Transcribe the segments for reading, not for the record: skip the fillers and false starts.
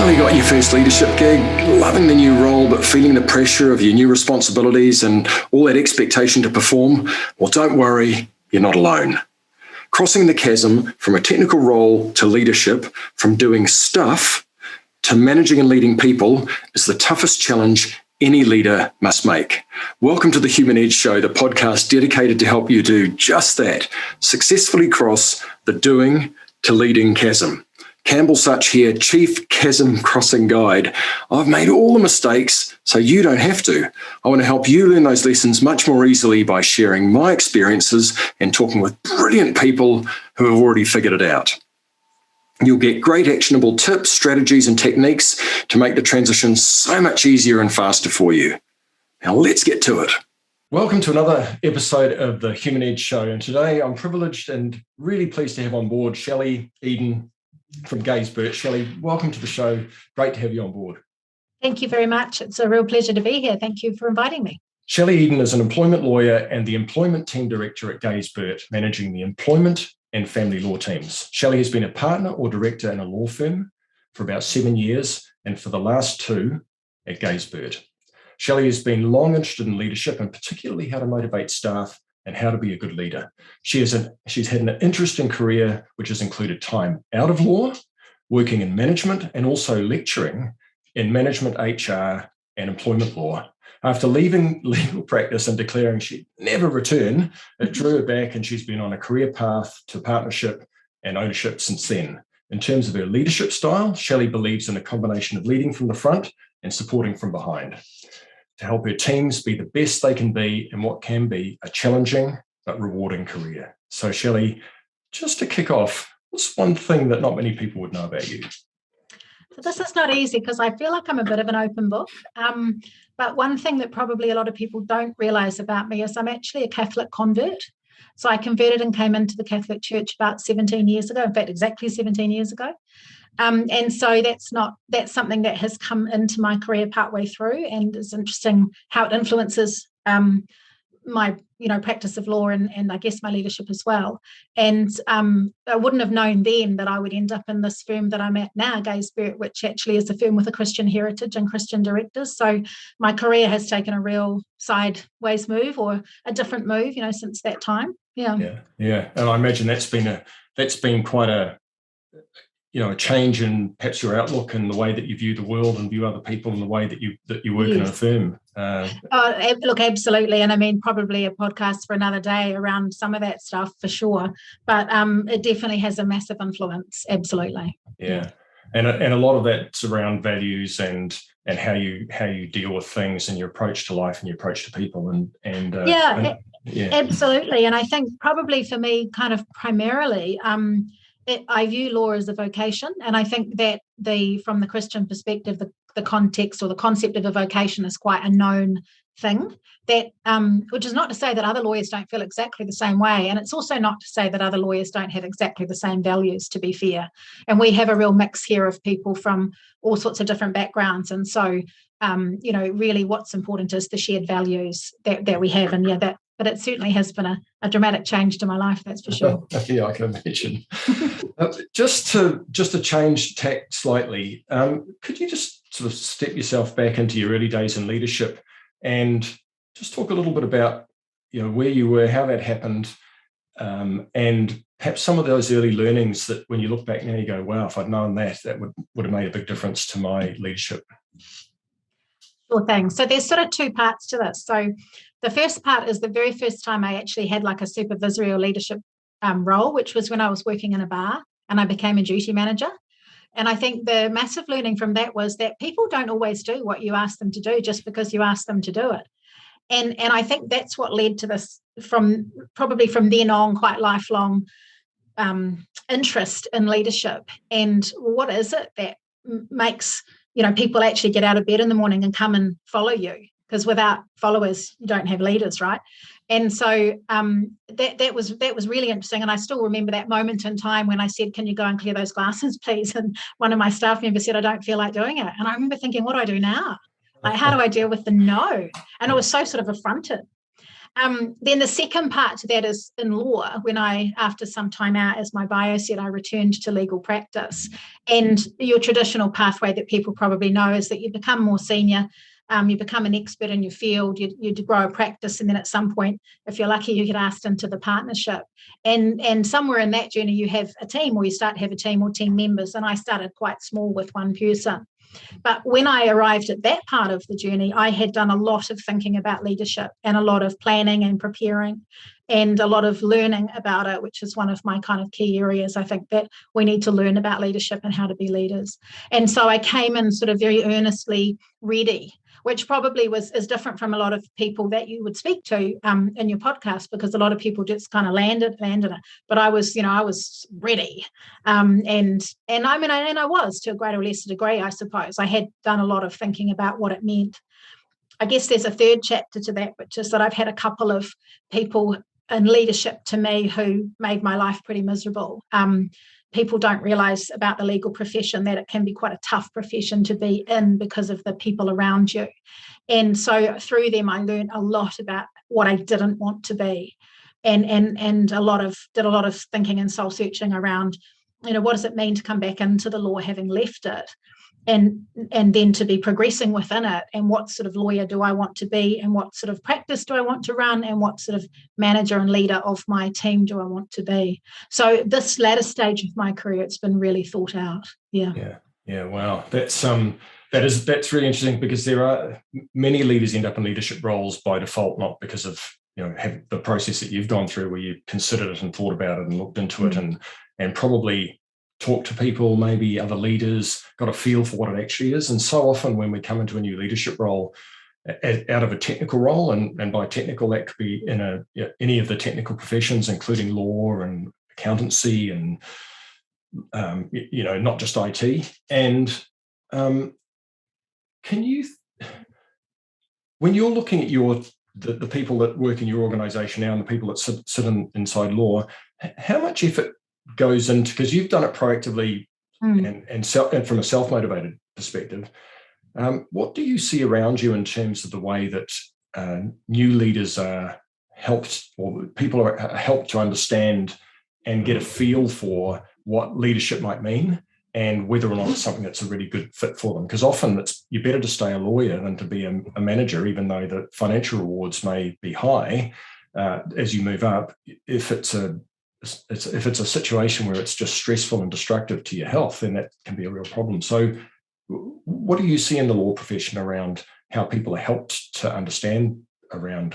finally got your first leadership gig, loving the new role, but feeling the pressure of your new responsibilities and all that expectation to perform? Well, don't worry, you're not alone. Crossing the chasm from a technical role to leadership, from doing stuff to managing and leading people, is the toughest challenge any leader must make. Welcome to the Human Edge Show, the podcast dedicated to help you do just that, successfully cross the doing to leading chasm. Campbell Such here, Chief Chasm Crossing Guide. I've made all the mistakes so you don't have to. I want to help you learn those lessons much more easily by sharing my experiences and talking with brilliant people who have already figured it out. You'll get great actionable tips, strategies, and techniques to make the transition so much easier and faster for you. Now let's get to it. Welcome to another episode of the Human Edge Show. And today I'm privileged and really pleased to have on board Shelley Eden from Gaysbert. Shelley, welcome to the show. Great to have you on board. Thank you very much. It's a real pleasure to be here. Thank you for inviting me. Shelley Eden is an employment lawyer and the employment team director at Gaysbert, managing the employment and family law teams. Shelley has been a partner or director in a law firm for about 7 years, and for the last 2 at Gaysbert. Shelley has been long interested in leadership and particularly how to motivate staff and how to be a good leader. She's had an interesting career, which has included time out of law, working in management, and also lecturing in management, HR, and employment law. After leaving legal practice and declaring she'd never return, it drew her back, and she's been on a career path to partnership and ownership since then. In terms of her leadership style, Shelley believes in a combination of leading from the front and supporting from behind, to help her teams be the best they can be in what can be a challenging but rewarding career. So Shelley, just to kick off, what's one thing that not many people would know about you? So this is not easy because I feel like I'm a bit of an open book. But one thing that probably a lot of people don't realise about me is I'm actually a Catholic convert. So I converted and came into the Catholic Church about 17 years ago, in fact, exactly 17 years ago. And so that's something that has come into my career partway through, and it's interesting how it influences my practice of law and I guess my leadership as well. And I wouldn't have known then that I would end up in this firm that I'm at now, Gaysbert, which actually is a firm with a Christian heritage and Christian directors. So my career has taken a real sideways move, or a different move, since that time. Yeah. And I imagine that's been quite a change in perhaps your outlook and the way that you view the world and view other people and the way that you work in a firm. Look, absolutely. And I mean, probably a podcast for another day around some of that stuff for sure. But it definitely has a massive influence. Absolutely. Yeah. And a lot of that's around values and how you deal with things and your approach to life and your approach to people. Absolutely. And I think probably for me, kind of primarily, I view law as a vocation, and I think that from the Christian perspective, the context or the concept of a vocation is quite a known thing. That which is not to say that other lawyers don't feel exactly the same way, and it's also not to say that other lawyers don't have exactly the same values. To be fair, and we have a real mix here of people from all sorts of different backgrounds, and so really, what's important is the shared values that we have, and But it certainly has been a dramatic change to my life, that's for sure. Yeah, I can imagine. Just to change tack slightly, could you just sort of step yourself back into your early days in leadership and just talk a little bit about where you were, how that happened, and perhaps some of those early learnings that when you look back now you go, wow, if I'd known that would have made a big difference to my leadership. Sure thing. So there's sort of 2 parts to this. So the first part is the very first time I actually had like a supervisory or leadership role, which was when I was working in a bar and I became a duty manager. And I think the massive learning from that was that people don't always do what you ask them to do just because you ask them to do it. And I think that's what led to this from then on, quite lifelong interest in leadership. And what is it that makes people actually get out of bed in the morning and come and follow you? Because without followers, you don't have leaders, right? And so that was really interesting. And I still remember that moment in time when I said, "Can you go and clear those glasses, please?" And one of my staff members said, "I don't feel like doing it." And I remember thinking, what do I do now? Like, how do I deal with the no? And I was so sort of affronted. Then the second part to that is in law, when after some time out, as my bio said, I returned to legal practice. And your traditional pathway that people probably know is that you become more senior, you become an expert in your field, you grow a practice, and then at some point, if you're lucky, you get asked into the partnership. And somewhere in that journey, you have a team, or you start to have a team or team members. And I started quite small with one person. But when I arrived at that part of the journey, I had done a lot of thinking about leadership and a lot of planning and preparing and a lot of learning about it, which is one of my kind of key areas. I think that we need to learn about leadership and how to be leaders. And so I came in sort of very earnestly ready, which probably is different from a lot of people that you would speak to in your podcast, because a lot of people just kind of landed it. But I was ready. And I was, to a greater or lesser degree, I suppose. I had done a lot of thinking about what it meant. I guess there's a third chapter to that, which is that I've had a couple of people in leadership to me who made my life pretty miserable. People don't realise about the legal profession that it can be quite a tough profession to be in because of the people around you. And so through them, I learned a lot about what I didn't want to be, and did a lot of thinking and soul searching around, what does it mean to come back into the law having left it, and then to be progressing within it, and what sort of lawyer do I want to be, and what sort of practice do I want to run, and what sort of manager and leader of my team do I want to be. So this latter stage of my career, it's been really thought out. Yeah. Wow, that's really interesting, because there are many leaders end up in leadership roles by default, not because of have the process that you've gone through, where you considered it and thought about it and looked into it and probably talked to people, maybe other leaders, got a feel for what it actually is. And so often when we come into a new leadership role, out of a technical role, and by technical, that could be in any of the technical professions, including law and accountancy and, not just IT. And can you, when you're looking at the people that work in your organization now and the people that sit inside law, how much effort goes into, because you've done it proactively and from a self-motivated perspective, what do you see around you in terms of the way that new leaders are helped, or people are helped to understand and get a feel for what leadership might mean, and whether or not it's something that's a really good fit for them? Because often you're better to stay a lawyer than to be a manager, even though the financial rewards may be high as you move up, if it's a situation where it's just stressful and destructive to your health, then that can be a real problem. So what do you see in the law profession around how people are helped to understand around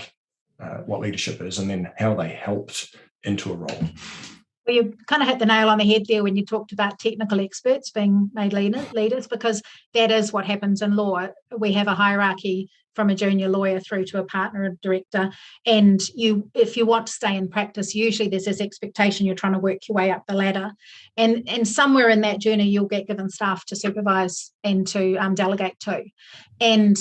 what leadership is, and then how they helped into a role? Well, you kind of hit the nail on the head there when you talked about technical experts being made leaders, because that is what happens in law. We have a hierarchy from a junior lawyer through to a partner and director. And if you want to stay in practice, usually there's this expectation you're trying to work your way up the ladder. And somewhere in that journey, you'll get given staff to supervise and to delegate to. And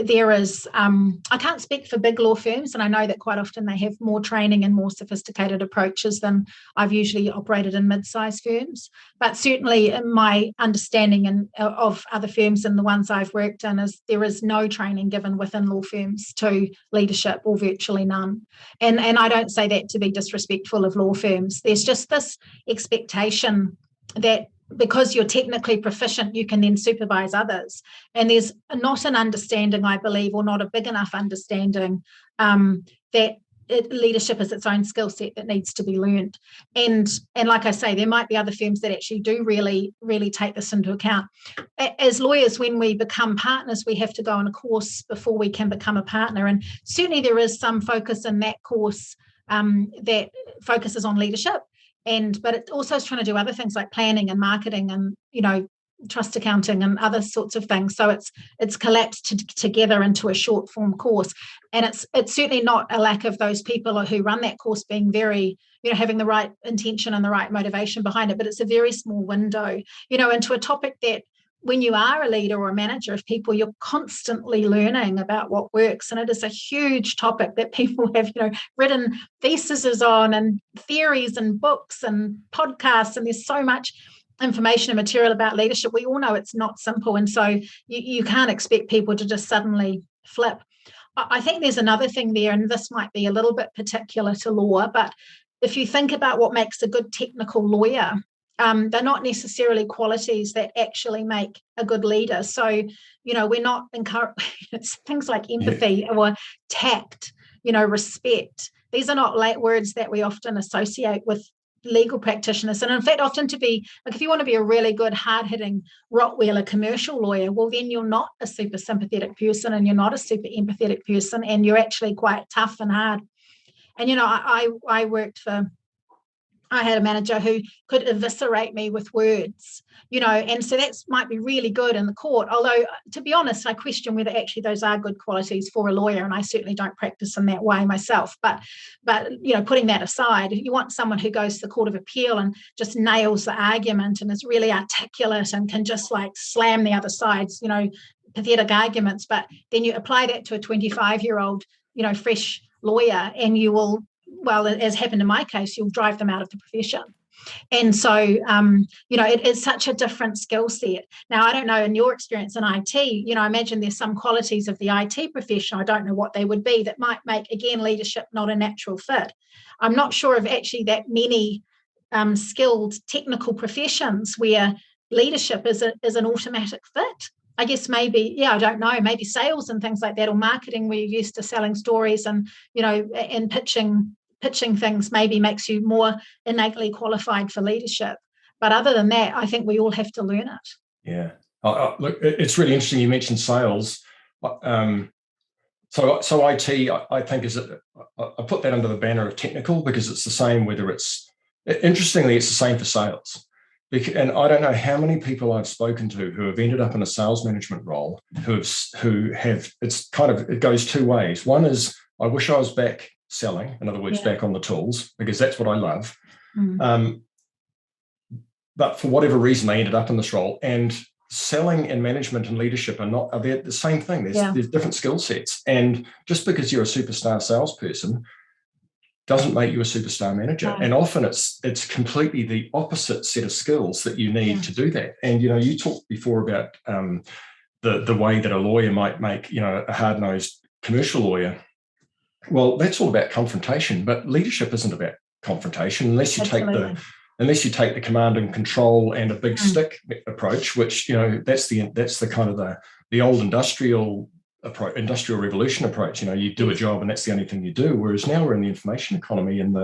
there is, I can't speak for big law firms, and I know that quite often they have more training and more sophisticated approaches than I've usually operated in mid-sized firms. But certainly in my understanding of other firms and the ones I've worked in, is there is no training given within law firms to leadership, or virtually none. And I don't say that to be disrespectful of law firms. There's just this expectation that because you're technically proficient, you can then supervise others. And there's not an understanding, I believe, or not a big enough understanding that leadership is its own skill set that needs to be learned. And like I say, there might be other firms that actually do really, really take this into account. As lawyers, when we become partners, we have to go on a course before we can become a partner. And certainly there is some focus in that course that focuses on leadership. But it also is trying to do other things like planning and marketing and, trust accounting and other sorts of things. So it's collapsed together into a short form course. And it's certainly not a lack of those people who run that course being very, having the right intention and the right motivation behind it. But it's a very small window, into a topic that, when you are a leader or a manager of people, you're constantly learning about what works. And it is a huge topic that people have, written theses on, and theories and books and podcasts. And there's so much information and material about leadership. We all know it's not simple. And so you can't expect people to just suddenly flip. I think there's another thing there, and this might be a little bit particular to law, but if you think about what makes a good technical lawyer, they're not necessarily qualities that actually make a good leader. So, we're not it's things like empathy or tact, respect. These are not words that we often associate with legal practitioners. And in fact, often if you want to be a really good, hard-hitting Rottweiler commercial lawyer, well, then you're not a super sympathetic person and you're not a super empathetic person, and you're actually quite tough and hard. And, I had a manager who could eviscerate me with words, and so that might be really good in the court. Although, to be honest, I question whether actually those are good qualities for a lawyer, and I certainly don't practice in that way myself. But putting that aside, you want someone who goes to the Court of Appeal and just nails the argument and is really articulate and can just like slam the other side's, pathetic arguments. But then you apply that to a 25-year-old, fresh lawyer, and you will, well, as happened in my case, you'll drive them out of the profession. And so, it is such a different skill set. Now, I don't know, in your experience in IT, I imagine there's some qualities of the IT profession, I don't know what they would be, that might make, again, leadership not a natural fit. I'm not sure of actually that many skilled technical professions where leadership is an automatic fit. I guess maybe, I don't know, maybe sales and things like that, or marketing, where you're used to selling stories and, and pitching things maybe makes you more innately qualified for leadership. But other than that, I think we all have to learn it. Yeah. Look, it's really interesting you mentioned sales. So IT, I think, I put that under the banner of technical, because it's the same interestingly, it's the same for sales. And I don't know how many people I've spoken to who have ended up in a sales management role who have it goes two ways. One is, I wish I was back selling, in other words, back on the tools, because that's what I love. But for whatever reason, they ended up in this role. And selling and management and leadership are the same thing. There's different skill sets. And just because you're a superstar salesperson doesn't make you a superstar manager. And often it's completely the opposite set of skills that you need to do that. And, you talked before about the way that a lawyer might make, a hard-nosed commercial lawyer. Well, that's all about confrontation, but leadership isn't about confrontation unless you take the command and control and a big stick approach, which, that's the kind of the old industrial revolution approach. You do a job and that's the only thing you do. Whereas now we're in the information economy, and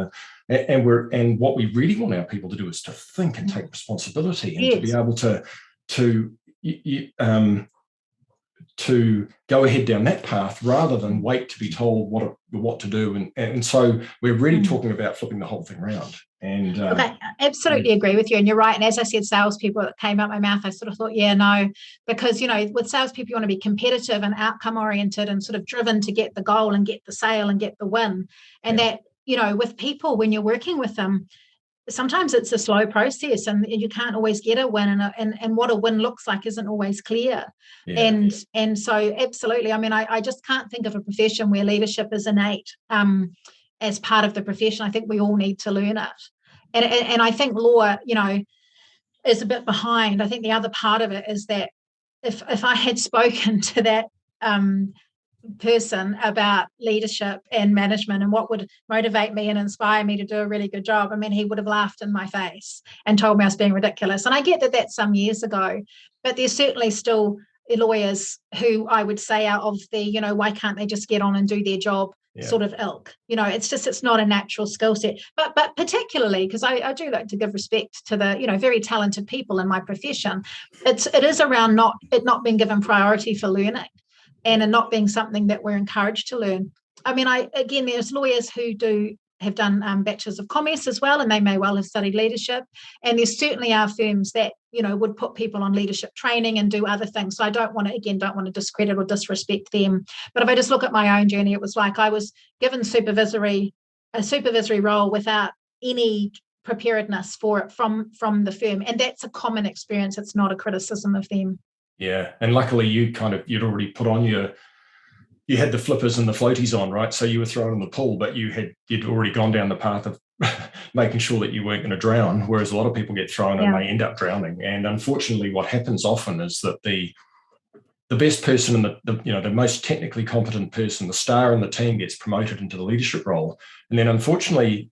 what we really want our people to do is to think and take responsibility, and to be able to go ahead down that path rather than wait to be told what to do. And so we're really talking about flipping the whole thing around. And I absolutely agree with you. And you're right. And as I said, salespeople, that came out my mouth, I sort of thought, no, because, with salespeople, you want to be competitive and outcome oriented and sort of driven to get the goal and get the sale and get the win. And that, with people, when you're working with them, sometimes it's a slow process, and you can't always get a win, and what a win looks like isn't always clear. And so absolutely, I mean, I just can't think of a profession where leadership is innate as part of the profession. I think we all need to learn it. And I think law, is a bit behind. I think the other part of it is that if I had spoken to that person about leadership and management and what would motivate me and inspire me to do a really good job, I mean, he would have laughed in my face and told me I was being ridiculous. And I get that that's some years ago, but there's certainly still lawyers who I would say are of the, why can't they just get on and do their job sort of ilk. It's not a natural skill set. But particularly, because I do like to give respect to the, very talented people in my profession, it is around it not being given priority for learning, and not being something that we're encouraged to learn. I mean, there's lawyers who have done bachelors of commerce as well, and they may well have studied leadership. And there certainly are firms that, would put people on leadership training and do other things. So I don't want to discredit or disrespect them. But if I just look at my own journey, it was like I was given a supervisory role without any preparedness for it from the firm. And that's a common experience. It's not a criticism of them. Yeah. And luckily you'd already put on you had the flippers and the floaties on, right? So you were thrown in the pool, but you'd already gone down the path of making sure that you weren't going to drown, whereas a lot of people get thrown and they end up drowning. And unfortunately, what happens often is that the the best person and the most technically competent person, the star in the team, gets promoted into the leadership role. And then unfortunately,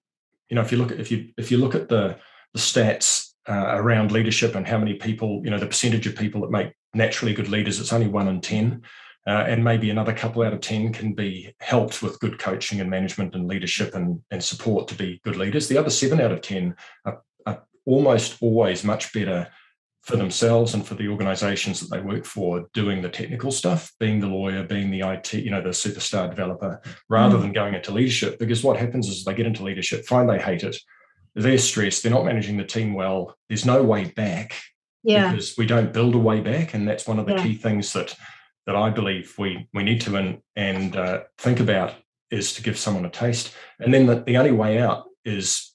if you look at the stats around leadership and how many people, the percentage of people that make naturally good leaders, it's only 1 in 10. And maybe another couple out of 10 can be helped with good coaching and management and leadership and support to be good leaders. The other 7 out of 10 are almost always much better for themselves and for the organizations that they work for, doing the technical stuff, being the lawyer, being the IT, the superstar developer, rather than going into leadership. Because what happens is they get into leadership, find they hate it, they're stressed, they're not managing the team well, there's no way back, because we don't build a way back. And that's one of the key things that I believe we need to and think about, is to give someone a taste. And then the only way out is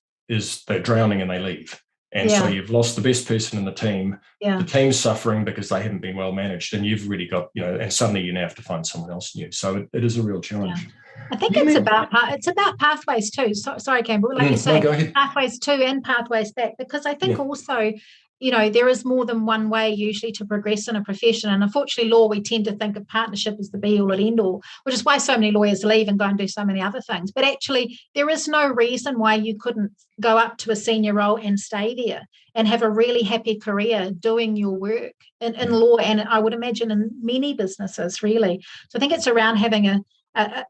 they're drowning and they leave. And so you've lost the best person in the team. The team's suffering because they haven't been well managed, and you've really got, and suddenly you now have to find someone else new. So it is a real challenge. I think it's about pathways too. Sorry, Campbell, like you say, pathways to and pathways back, because I think also, there is more than one way usually to progress in a profession. And unfortunately, law, we tend to think of partnership as the be all and end all, which is why so many lawyers leave and go and do so many other things. But actually, there is no reason why you couldn't go up to a senior role and stay there and have a really happy career doing your work in law, and I would imagine in many businesses, really. So I think it's around having a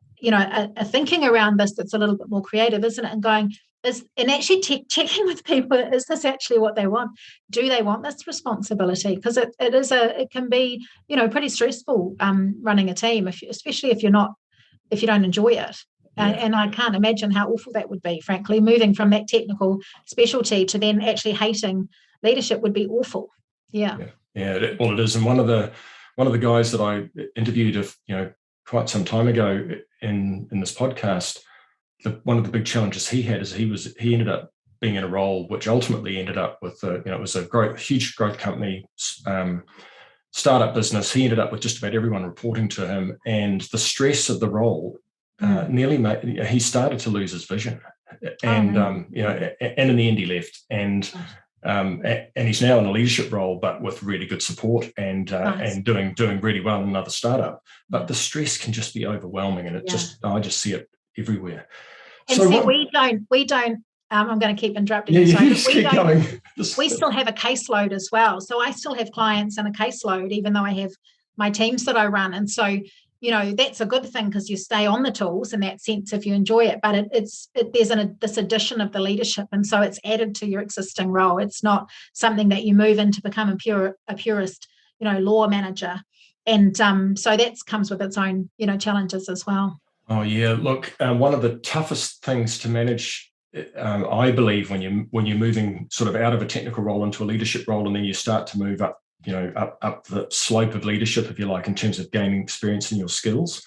thinking around this that's a little bit more creative, isn't it? And going, and actually checking with people, is this actually what they want? Do they want this responsibility? Because it can be, pretty stressful running a team, especially if you don't enjoy it. And I can't imagine how awful that would be, frankly. Moving from that technical specialty to then actually hating leadership would be awful. Well, it is. And one of the guys that I interviewed quite some time ago in this podcast, one of the big challenges he had is he ended up being in a role which ultimately ended up with it was a huge growth company, startup business. He ended up with just about everyone reporting to him, and the stress of the role nearly made he started to lose his vision, and and in the end he left, and he's now in a leadership role, but with really good support and doing really well in another startup. But the stress can just be overwhelming, and I just see it everywhere. And so we don't. I'm going to keep interrupting you. We still have a caseload as well. So I still have clients and a caseload, even though I have my teams that I run. And so, that's a good thing, because you stay on the tools in that sense if you enjoy it. But there's this addition of the leadership, and so it's added to your existing role. It's not something that you move in to become a purist, law manager. And so that comes with its own, challenges as well. Oh yeah, look, one of the toughest things to manage, I believe, when you're moving sort of out of a technical role into a leadership role, and then you start to move up, up the slope of leadership, if you like, in terms of gaining experience in your skills,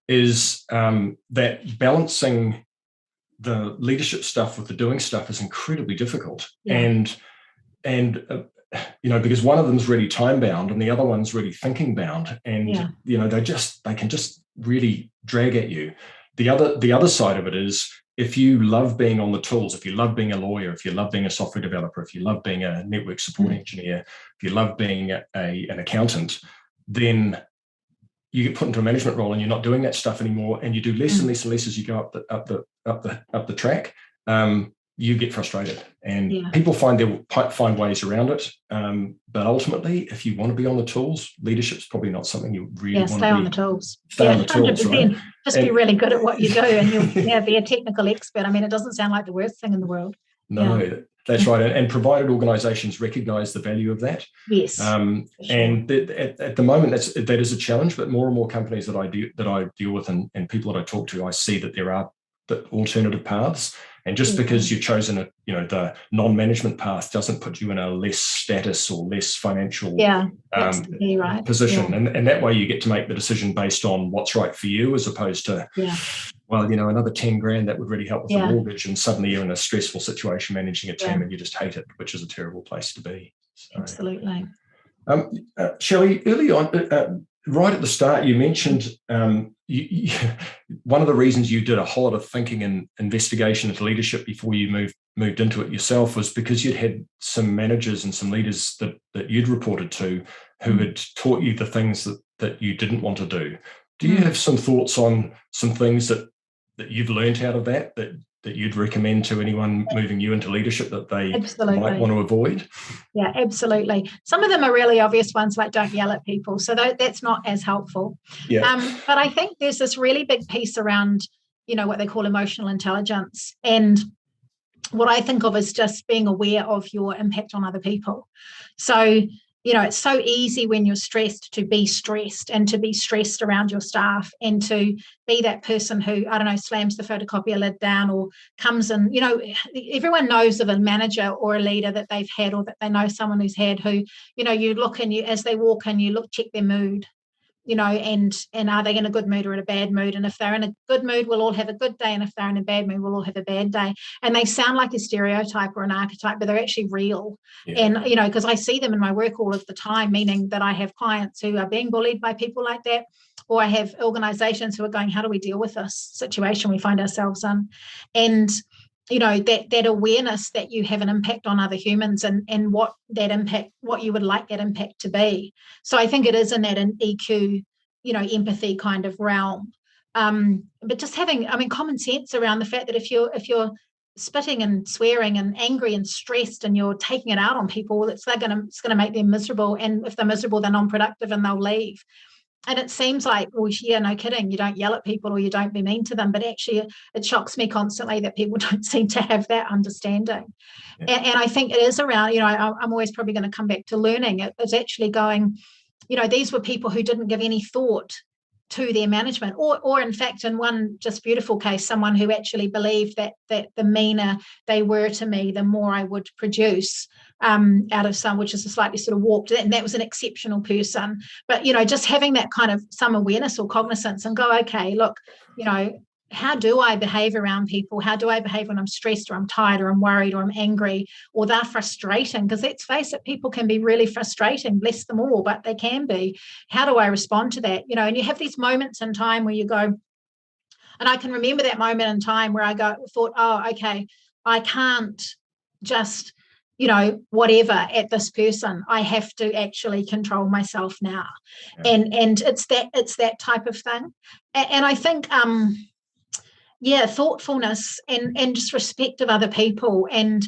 is that balancing the leadership stuff with the doing stuff is incredibly difficult. And because one of them is really time bound and the other one's really thinking bound, and they can just really drag at you. The other side of it is, if you love being on the tools, if you love being a lawyer, if you love being a software developer, if you love being a network support engineer, if you love being an accountant, then you get put into a management role and you're not doing that stuff anymore, and you do less and less and less as you go up the track. You get frustrated, and people find ways around it. But ultimately, if you want to be on the tools, leadership's probably not something you really want to be. Stay on the tools. Stay on the tools, 100%. Right? Just be really good at what you do, and you'll be a technical expert. I mean, it doesn't sound like the worst thing in the world. No, that's right. And provided organisations recognise the value of that. Yes. Sure. And at the moment, that is a challenge. But more and more companies that I deal with and people that I talk to, I see that there are the alternative paths. And just because you've chosen the non-management path doesn't put you in a less status or less financial position. And that way you get to make the decision based on what's right for you, as opposed to, another 10 grand that would really help with the mortgage. And suddenly you're in a stressful situation managing a team and you just hate it, which is a terrible place to be. So, absolutely. Shelley, early on, right at the start, you mentioned one of the reasons you did a whole lot of thinking and investigation into leadership before you moved into it yourself was because you'd had some managers and some leaders that you'd reported to who had taught you the things that you didn't want to do. Do you have some thoughts on some things that you've learned out of that you'd recommend to anyone moving you into leadership that they might want to avoid? Yeah, absolutely. Some of them are really obvious ones, like don't yell at people. So that's not as helpful. Yeah. But I think there's this really big piece around, what they call emotional intelligence. And what I think of is just being aware of your impact on other people. So, it's so easy when you're stressed to be stressed and to be stressed around your staff and to be that person who, I don't know, slams the photocopier lid down or comes in. Everyone knows of a manager or a leader that they've had, or that they know someone who's had, who, you look and as they walk in, check their mood. And are they in a good mood or in a bad mood? And if they're in a good mood, we'll all have a good day. And if they're in a bad mood, we'll all have a bad day. And they sound like a stereotype or an archetype, but they're actually real. Yeah. And, because I see them in my work all of the time, meaning that I have clients who are being bullied by people like that, or I have organizations who are going, how do we deal with this situation we find ourselves in? And that awareness that you have an impact on other humans and what you would like that impact to be. So I think it is in that EQ, empathy kind of realm. But just having, common sense around the fact that if you're spitting and swearing and angry and stressed and you're taking it out on people, it's going to make them miserable. And if they're miserable, they're non-productive and they'll leave. And it seems like, well, yeah, no kidding, you don't yell at people or you don't be mean to them. But actually, it shocks me constantly that people don't seem to have that understanding. Yeah. And I think it is around, I'm always probably going to come back to learning. It's actually going, these were people who didn't give any thought to their management, or in fact, in one just beautiful case, someone who actually believed that the meaner they were to me, the more I would produce out of some, which is a slightly sort of warped, and that was an exceptional person. But, just having that kind of some awareness or cognizance and go, okay, look, how do I behave around people? How do I behave when I'm stressed or I'm tired or I'm worried or I'm angry or they're frustrating? Because let's face it, people can be really frustrating, bless them all, but they can be. How do I respond to that? And you have these moments in time where you go, and I can remember that moment in time where I thought, oh, okay, I can't just, whatever at this person. I have to actually control myself now. Yeah. And it's that type of thing. And I think thoughtfulness and just respect of other people and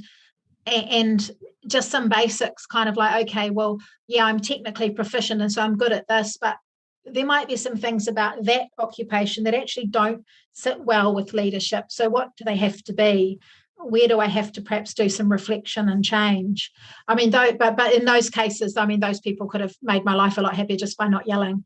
just some basics, kind of like, okay, well, yeah, I'm technically proficient and so I'm good at this, but there might be some things about that occupation that actually don't sit well with leadership. So what do they have to be? Where do I have to perhaps do some reflection and change? But in those cases, those people could have made my life a lot happier just by not yelling.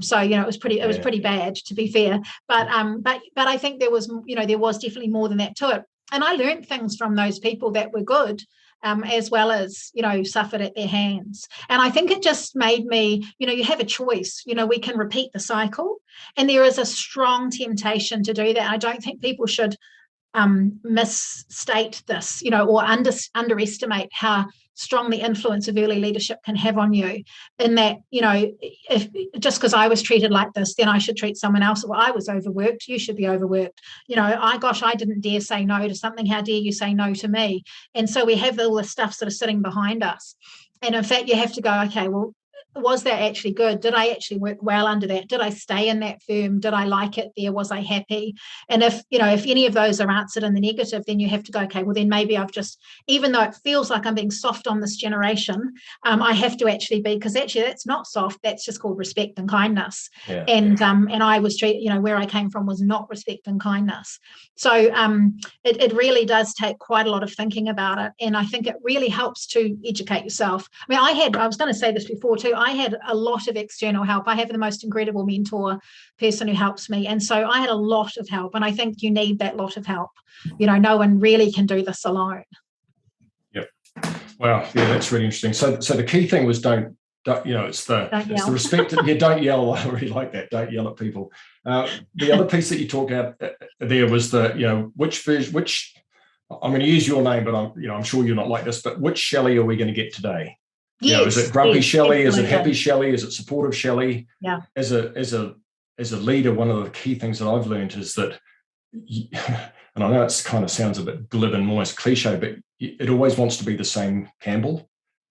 So it was pretty bad, to be fair. But I think there was definitely more than that to it. And I learned things from those people that were good, as well as, suffered at their hands. And I think it just made me, you have a choice. We can repeat the cycle, and there is a strong temptation to do that. I don't think people should misstate this, or underestimate how strong the influence of early leadership can have on you, in that, if just because I was treated like this, then I should treat someone else. Well, I was overworked, you should be overworked. I didn't dare say no to something. How dare you say no to me? And so we have all this stuff sort of sitting behind us. And in fact, you have to go, okay, well, was that actually good? Did I actually work well under that? Did I stay in that firm? Did I like it there? Was I happy? And if any of those are answered in the negative, then you have to go, okay, well, then maybe I've just, even though it feels like I'm being soft on this generation, I have to actually be, because actually that's not soft. That's just called respect and kindness. Yeah. And I was treated, where I came from was not respect and kindness. So it really does take quite a lot of thinking about it. And I think it really helps to educate yourself. I was going to say this before too, I had a lot of external help. I have the most incredible mentor person who helps me. And so I had a lot of help. And I think you need that lot of help. No one really can do this alone. Yep. Wow. Yeah, that's really interesting. So the key thing was don't it's the respect. Yeah, don't yell. I really like that. Don't yell at people. The other piece that you talked about there was which I'm going to use your name, but I'm sure you're not like this, but which Shelley are we going to get today? Yes, is it grumpy Shelley? Is it absolutely. happy Shelley? Is it supportive Shelley? Yeah. As a leader, one of the key things that I've learned is that, and I know it kind of sounds a bit glib and almost cliche, but it always wants to be the same Campbell.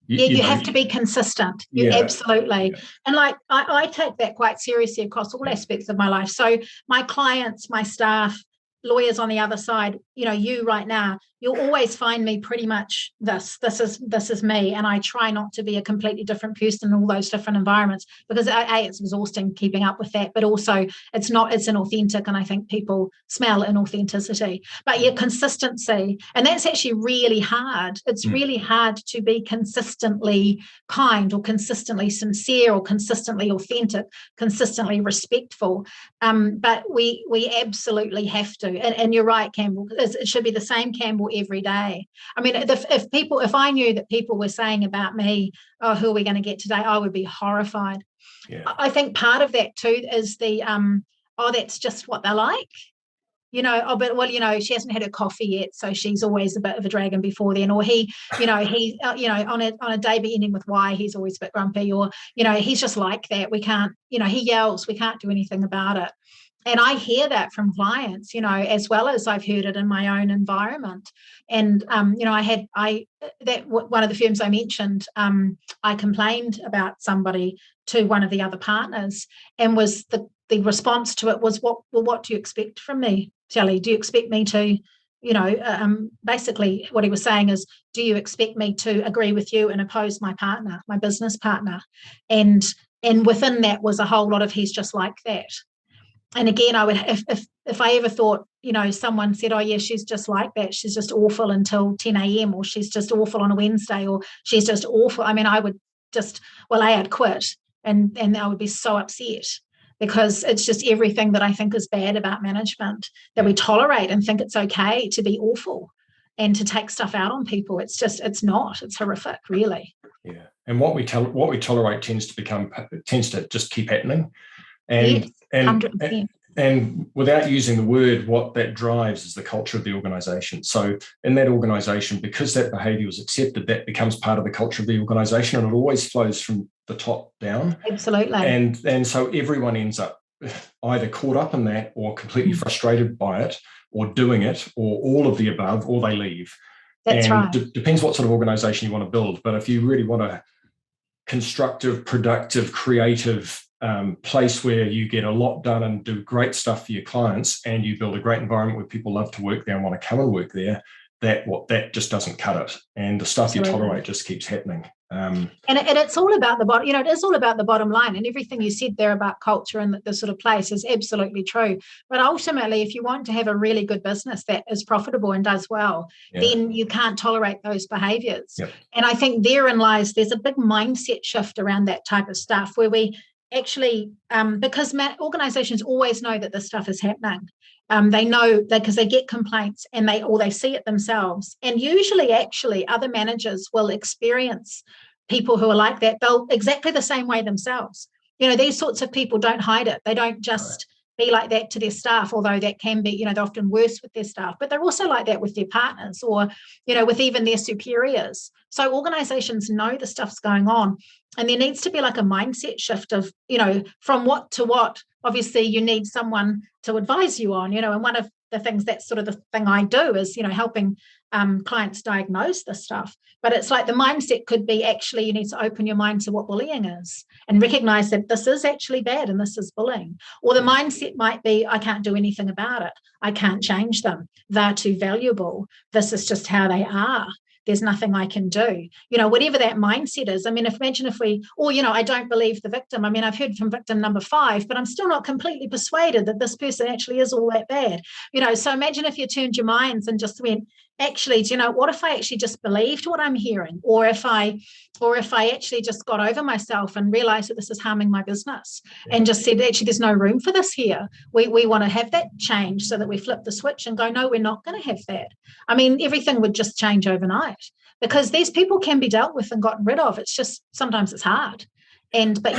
You have to be consistent. You absolutely. Yeah. And like I take that quite seriously across all aspects of my life. So my clients, my staff, lawyers on the other side, you right now, you'll always find me pretty much this is me, and I try not to be a completely different person in all those different environments, because it's exhausting keeping up with that, but also it's inauthentic, and I think people smell inauthenticity. But consistency, and that's actually really hard. It's really hard to be consistently kind, or consistently sincere, or consistently authentic, consistently respectful, but we absolutely have to. And you're right, Campbell, it should be the same Campbell every day. I mean, if I knew that people were saying about me, oh, who are we going to get today, I would be horrified. I think part of that too is the that's just what they're like. She hasn't had her coffee yet, so she's always a bit of a dragon before then. Or he on a day ending with Y, he's always a bit grumpy. Or he's just like that. We can't, he yells. We can't do anything about it. And I hear that from clients, as well as I've heard it in my own environment. And one of the firms I mentioned, I complained about somebody to one of the other partners, and was the response to it was, what do you expect from me, Shelley? Do you expect me to, basically what he was saying is, do you expect me to agree with you and oppose my partner, my business partner? And within that was a whole lot of, he's just like that. And again, I would, if I ever thought, someone said, oh yeah, she's just like that, she's just awful until 10 a.m, or she's just awful on a Wednesday, or she's just awful. I mean, I would just, I'd quit, and I would be so upset, because it's just everything that I think is bad about management, that we tolerate and think it's okay to be awful and to take stuff out on people. It's horrific, really. Yeah. And what we tolerate tends to just keep happening. And, yes, 100%. And without using the word, what that drives is the culture of the organisation. So in that organisation, because that behaviour was accepted, that becomes part of the culture of the organisation, and it always flows from the top down. Absolutely. And so everyone ends up either caught up in that, or completely frustrated by it, or doing it, or all of the above, or they leave. That's right. Depends what sort of organisation you want to build. But if you really want a constructive, productive, creative place where you get a lot done and do great stuff for your clients, and you build a great environment where people love to work there and want to come and work there, that just doesn't cut it. And the stuff you tolerate just keeps happening. And it's all about the bottom, it is all about the bottom line, and everything you said there about culture and the sort of place is absolutely true. But ultimately, if you want to have a really good business that is profitable and does well, then you can't tolerate those behaviours. Yep. And I think there's a big mindset shift around that type of stuff, where we actually, because organisations always know that this stuff is happening. They know that because they get complaints, and they see it themselves. And usually, actually, other managers will experience people who are like that. They'll exactly the same way themselves. These sorts of people don't hide it. They don't just be like that to their staff, although that can be, they're often worse with their staff, but they're also like that with their partners, or, with even their superiors. So organizations know the stuff's going on, and there needs to be like a mindset shift of, from what to what. Obviously, you need someone to advise you on, and one of the things, that's sort of the thing I do is, helping clients diagnose this stuff. But it's like the mindset could be, actually, you need to open your mind to what bullying is, and recognize that this is actually bad and this is bullying. Or the mindset might be, I can't do anything about it. I can't change them. They're too valuable. This is just how they are. There's nothing I can do. Whatever that mindset is. I mean, imagine if I don't believe the victim. I mean, I've heard from victim number 5, but I'm still not completely persuaded that this person actually is all that bad. So imagine if you turned your minds and just went, actually, what if I actually just believed what I'm hearing? Or if I actually just got over myself and realized that this is harming my business, and just said, actually, there's no room for this here. We want to have that change, so that we flip the switch and go, no, we're not going to have that. I mean, everything would just change overnight, because these people can be dealt with and gotten rid of. It's just, sometimes it's hard. But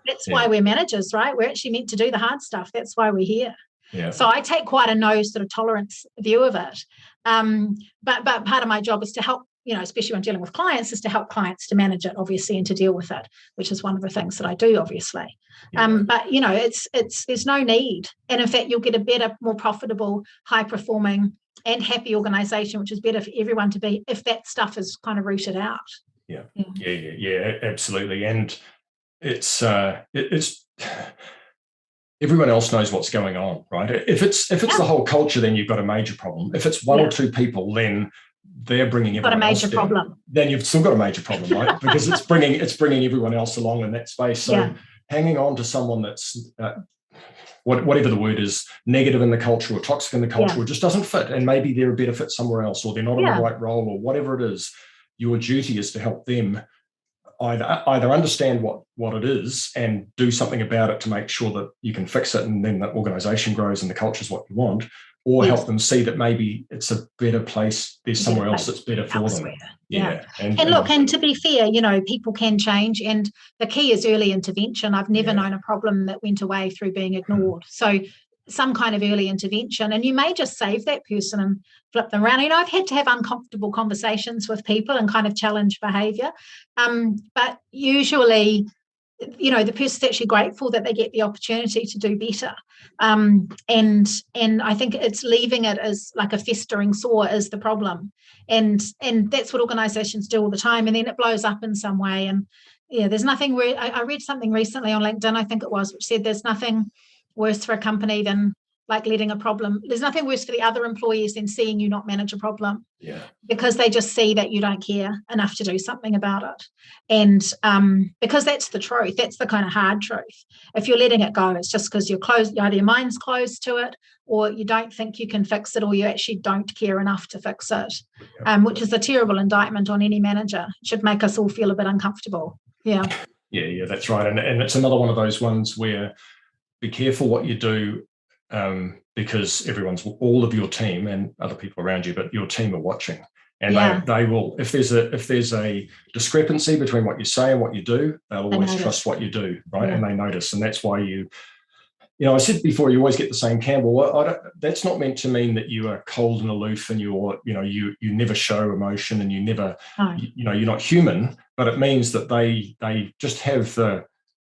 that's why we're managers, right? We're actually meant to do the hard stuff. That's why we're here. Yeah. So I take quite a no sort of tolerance view of it. But part of my job is to help, especially when dealing with clients, is to help clients to manage it, obviously, and to deal with it, which is one of the things that I do, obviously. Yeah. But there's no need. And in fact, you'll get a better, more profitable, high performing and happy organisation, which is better for everyone to be, if that stuff is kind of rooted out. Absolutely. And it's everyone else knows what's going on, right? If it's the whole culture, then you've got a major problem. If it's one or two people, then they're bringing everyone else down. Problem. Then you've still got a major problem, right? Because it's bringing everyone else along in that space. So hanging on to someone that's whatever the word is, negative in the culture or toxic in the culture, or just doesn't fit, and maybe they're a better fit somewhere else, or they're not in the right role, or whatever it is, your duty is to help them either understand what it is and do something about it to make sure that you can fix it, and then the organization grows and the culture is what you want, or help them see that maybe it's a better place, there's somewhere else that's better for them. And look, and to be fair, people can change, and the key is early intervention. I've never known a problem that went away through being ignored. So some kind of early intervention, and you may just save that person and flip them around. I've had to have uncomfortable conversations with people and kind of challenge behaviour, but usually the person's actually grateful that they get the opportunity to do better, and I think it's leaving it as like a festering sore is the problem, and that's what organisations do all the time, and then it blows up in some way. And there's nothing where I read something recently on LinkedIn, I think it was, which said there's nothing worse for a company than like letting a problem. There's nothing worse for the other employees than seeing you not manage a problem. Because they just see that you don't care enough to do something about it. And because that's the truth, that's the kind of hard truth. If you're letting it go, it's just because you're closed, either your mind's closed to it, or you don't think you can fix it, or you actually don't care enough to fix it, which is a terrible indictment on any manager. It should make us all feel a bit uncomfortable. Yeah, that's right. And it's another one of those ones where be careful what you do, because all of your team and other people around you, but your team are watching, and they will, if there's a discrepancy between what you say and what you do, they'll always trust what you do, right? And they notice, and that's why I said before, you always get the same Campbell. That's not meant to mean that you are cold and aloof and you never show emotion and you never, you're not human, but it means that they just have the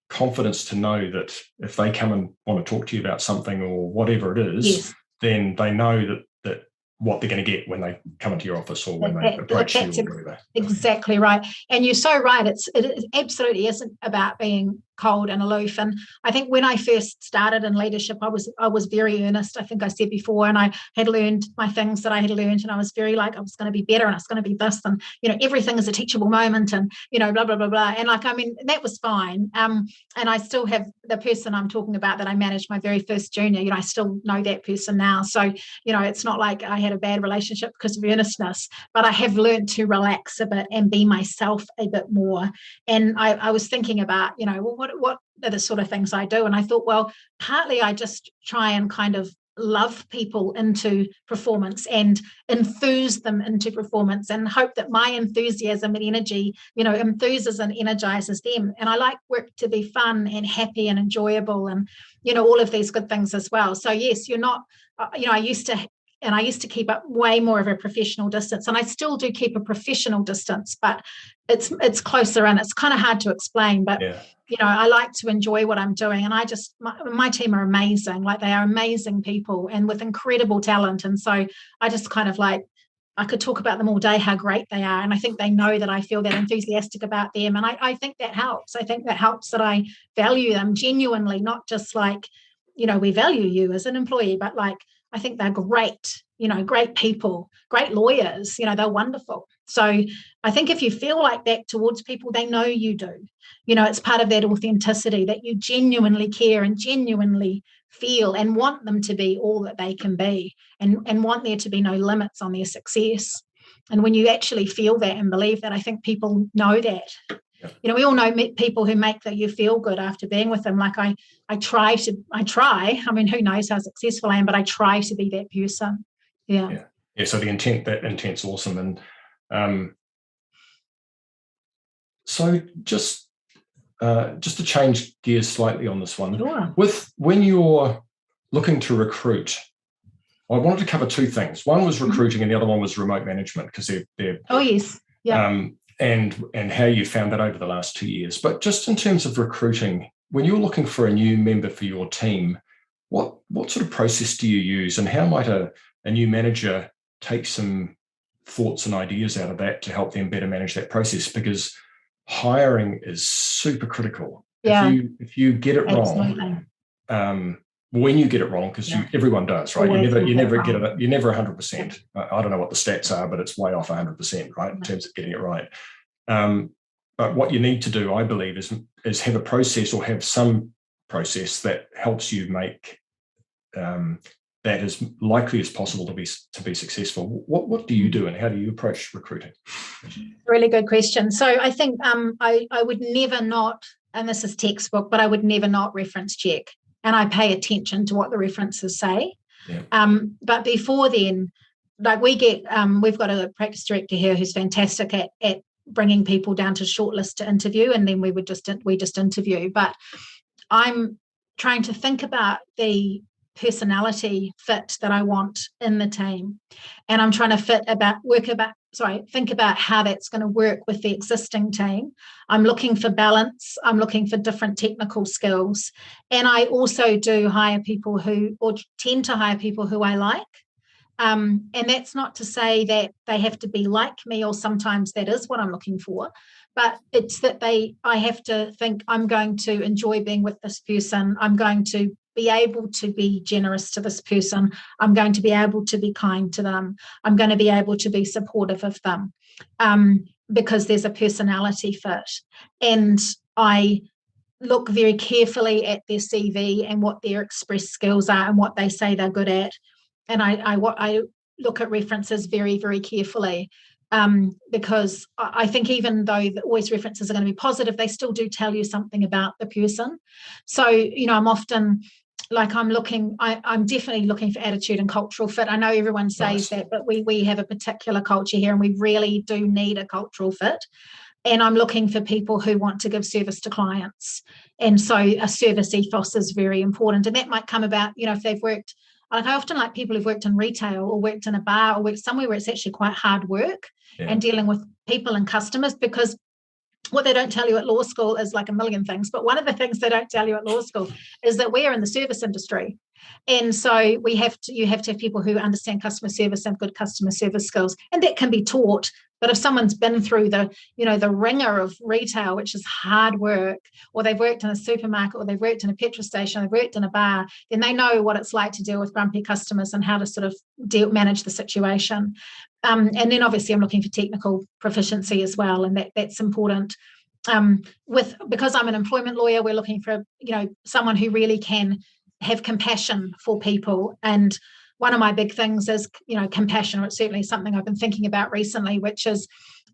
confidence to know that if they come and want to talk to you about something or whatever it is, then they know that what they're going to get when they come into your office or when they approach you or whatever. Exactly right. And you're so right. It absolutely isn't about being cold and aloof. And I think when I first started in leadership, I was very earnest. I think I said before, and I had learned my things that I had learned, and I was very I was going to be better, and it's going to be this, and everything is a teachable moment, and blah blah blah blah. And that was fine. And I still have the person I'm talking about that I managed, my very first junior. I still know that person now. So it's not like I had a bad relationship because of earnestness, but I have learned to relax a bit and be myself a bit more. And I was thinking about what are the sort of things I do, and I thought, well, partly I just try and kind of love people into performance and enthuse them into performance, and hope that my enthusiasm and energy enthuses and energizes them. And I like work to be fun and happy and enjoyable, and all of these good things as well. So yes, you're not I used to keep up way more of a professional distance, and I still do keep a professional distance, but it's closer, and it's kind of hard to explain, but I like to enjoy what I'm doing, and my team are amazing. They are amazing people and with incredible talent, and so I just kind of I could talk about them all day, how great they are, and I think they know that I feel that enthusiastic about them, and I think that helps. I think that helps that I value them genuinely, not just we value you as an employee, but I think they're great, great people, great lawyers, they're wonderful. So I think if you feel like that towards people, they know you do. It's part of that authenticity, that you genuinely care and genuinely feel and want them to be all that they can be, and want there to be no limits on their success. And when you actually feel that and believe that, I think people know that. We all know people who make you feel good after being with them. I try. I mean, who knows how successful I am, but I try to be that person. Yeah. So that intent's awesome. And so just to change gears slightly on this one, sure. When you're looking to recruit, I wanted to cover two things. One was recruiting, and the other one was remote management, because they're oh yes, yeah. And how you found that over the last 2 years. But just in terms of recruiting, when you're looking for a new member for your team, what sort of process do you use, and how might a new manager take some thoughts and ideas out of that to help them better manage that process, because hiring is super critical. Yeah. If you get it Absolutely. wrong, when you get it wrong, because everyone does, right? Always You never get wrong. it. You're never 100%. I don't know what the stats are, but it's way off 100%, right, in terms of getting it right. But what you need to do, I believe, is have a process, or have some process that helps you make that as likely as possible to be successful. What do you do, and how do you approach recruiting? Really good question. So I think I would never not, and this is textbook, but I would never not reference check, and I pay attention to what the references say. Yeah. But before then, like we've got a practice director here who's fantastic at bringing people down to shortlist to interview, and then we just interview. But I'm trying to think about the personality fit that I want in the team, and I'm trying to think about how that's going to work with the existing team. I'm looking for balance. I'm looking for different technical skills, and I also do tend to hire people who I like. And that's not to say that they have to be like me, or sometimes that is what I'm looking for, but it's that I have to think I'm going to enjoy being with this person. I'm going to be able to be generous to this person. I'm going to be able to be kind to them. I'm going to be able to be supportive of them, because there's a personality fit. And I look very carefully at their CV and what their express skills are and what they say they're good at. And I look at references very, very carefully, because I think even though always references are going to be positive, they still do tell you something about the person. So, I'm often I'm definitely looking for attitude and cultural fit. I know everyone says that, but we have a particular culture here, and we really do need a cultural fit. And I'm looking for people who want to give service to clients. And so a service ethos is very important. And that might come about, if they've worked, I often like people who've worked in retail, or worked in a bar, or worked somewhere where it's actually quite hard work and dealing with people and customers, because what they don't tell you at law school is like a million things. But one of the things they don't tell you at law school is that we are in the service industry. And so you have to have people who understand customer service and good customer service skills. And that can be taught. But if someone's been through the ringer of retail, which is hard work, or they've worked in a supermarket, or they've worked in a petrol station, they've worked in a bar, then they know what it's like to deal with grumpy customers and how to sort of manage the situation. And then obviously I'm looking for technical proficiency as well, and that's important. Because I'm an employment lawyer, we're looking for someone who really can have compassion for people. And one of my big things is, compassion. It's certainly something I've been thinking about recently, which is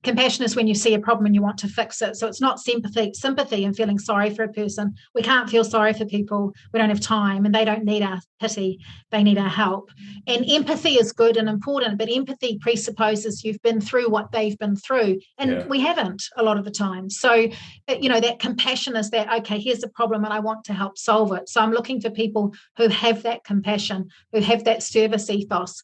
compassion is when you see a problem and you want to fix it. So it's not sympathy and feeling sorry for a person. We can't feel sorry for people. We don't have time, and they don't need our pity. They need our help. And empathy is good and important, but empathy presupposes you've been through what they've been through, and we haven't a lot of the time. So, that compassion is that, okay, here's a problem and I want to help solve it. So I'm looking for people who have that compassion, who have that service ethos,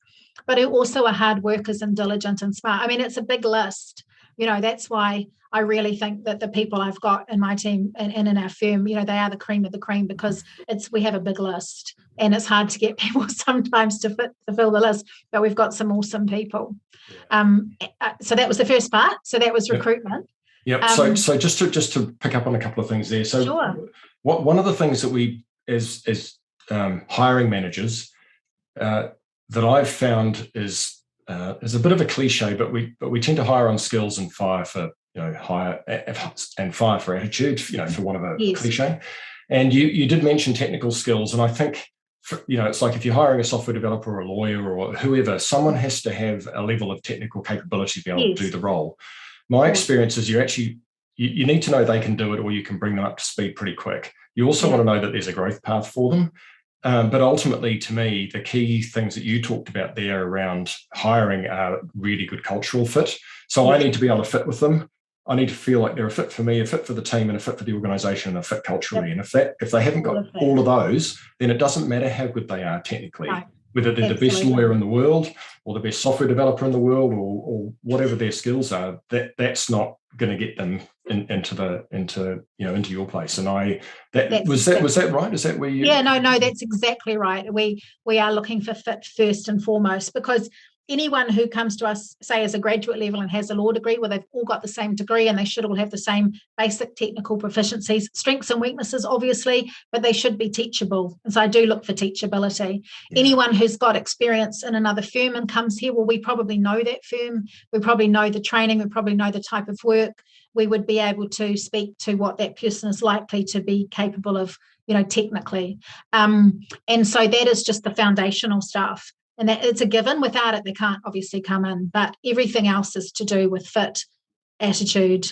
but who also are hard workers and diligent and smart. I mean, it's a big list. That's why I really think that the people I've got in my team and in our firm, they are the cream of the cream, because we have a big list, and it's hard to get people sometimes to fill the list, but we've got some awesome people. So that was the first part. So that was recruitment. Yep. So just to pick up on a couple of things there. So sure. One of the things that we as hiring managers that I've found is a bit of a cliche, but we tend to hire on skills and fire for fire for attitude, for one of a cliche. And you did mention technical skills, and I think it's like if you're hiring a software developer or a lawyer or whoever, someone has to have a level of technical capability to be able to do the role. My experience is you need to know they can do it, or you can bring them up to speed pretty quick. You also want to know that there's a growth path for them. But ultimately, to me, the key things that you talked about there around hiring are really good cultural fit. So I need to be able to fit with them. I need to feel like they're a fit for me, a fit for the team, and a fit for the organisation, and a fit culturally. And if they haven't got all of those, then it doesn't matter how good they are technically. Right. Whether they're the best lawyer in the world, or the best software developer in the world, or whatever their skills are, that's not going to get them into your place. And was that right? Is that where you? Yeah, no, that's exactly right. We are looking for fit first and foremost, because anyone who comes to us, say, as a graduate level and has a law degree, where they've all got the same degree and they should all have the same basic technical proficiencies, strengths and weaknesses, obviously, but they should be teachable. And so I do look for teachability. Yeah. Anyone who's got experience in another firm and comes here, well, we probably know that firm. We probably know the training. We probably know the type of work. We would be able to speak to what that person is likely to be capable of, technically. And so that is just the foundational stuff. And that it's a given. Without it, they can't obviously come in. But everything else is to do with fit, attitude,